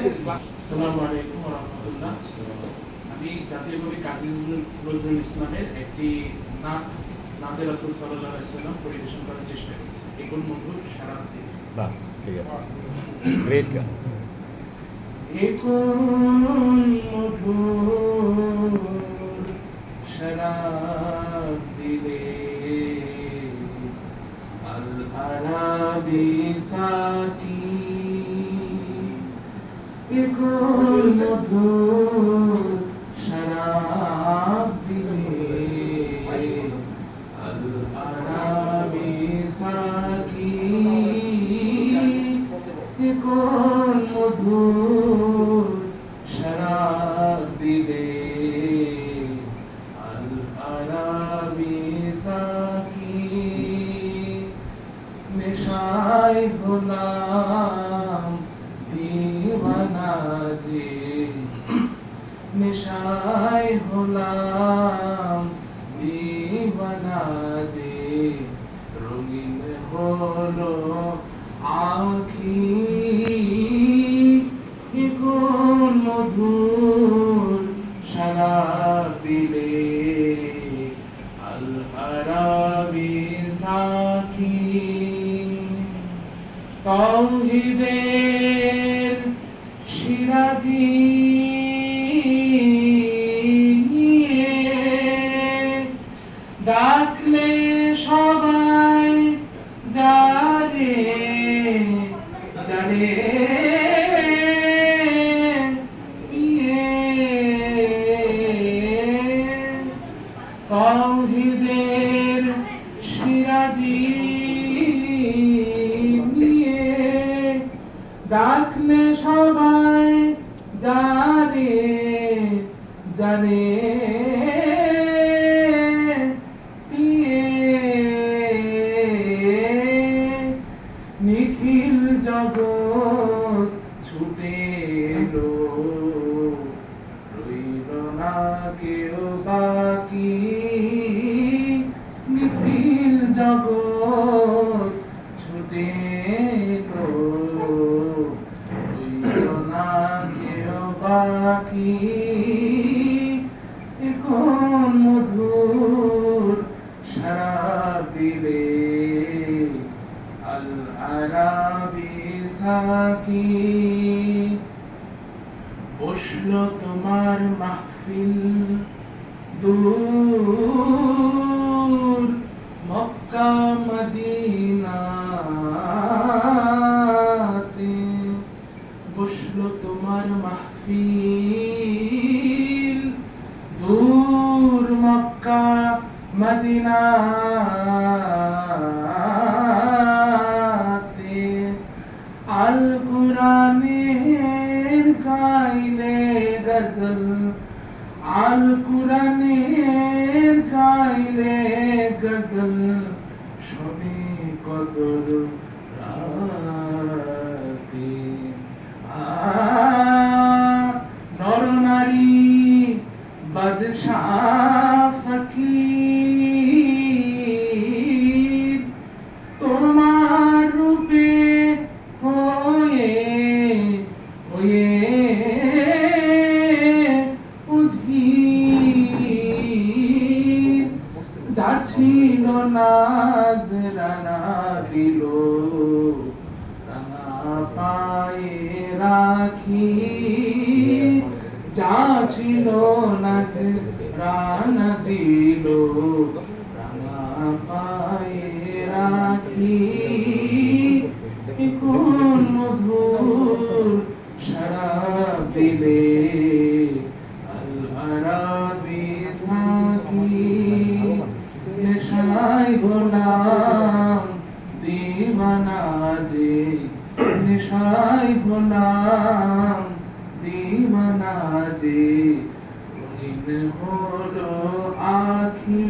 আসসালামু আলাইকুম ওয়া রাহমাতুল্লাহ। আমি জাতীয় কবি কাজী নজরুল ইসলামের একটি নাতে রাসূল সাল্লাল্লাহু আলাইহি ওয়াসাল্লাম পরিবেশন করার চেষ্টা করছি। এখন মধুর সারা দিন। বাহ, ঠিক আছে, গ্রেট গান। এখন মধুর সারা দিলে আল আরাবি সাকি এখন মধুর শরাব দিলে আল আরাবি সাকি এখন মধুর শরাব দিলে আল আরাবি সাকি নেশায় হলাম দিওয়ানা যে নেশায় হলাম দিওয়ানা যে রঙিন হলো আখি এখন মধুর শরাব দিলে আল আরাবি সাকি তাওহীদের সিরাজি নিয়ে ডাকলে সবাই যারে যারে তাওহীদের সিরাজি নিয়ে ডাকলে সবাই যারে যারে নিখিল জগৎ ছুটে এলো রইল না কেউ বাকি নিখিল জগৎ ছুটে এলো রইল না কেউ বাকি এখন মধুর শরাব দিলে আল আরাবি সাকি বসলো তোমার মাহফিল দূর মক্কা মদিনাতে বসলো তোমার মাহফিল দূর মক্কা মদিনাতে আল কুরআনের গাইলে গজল আল কুরআনের গাইলে গজল শোনে কদর রাতে নর নারী বাদশাহ ফকির তোমার রূপে হয়ে হয়ে উদ্ভিদ যাচ্ছিল নাজরানা দিল রাঙা পায়ে রাখি যাচ্ছিল নাজরানা দিল রাঙা পায়ে রাখি এখন মধুর শরাব দিলে আল আরাবি সাকি নেশায় হলাম দিওয়ানা যে নেশায় হলাম দিওয়ানা যে রঙিন হলো আখি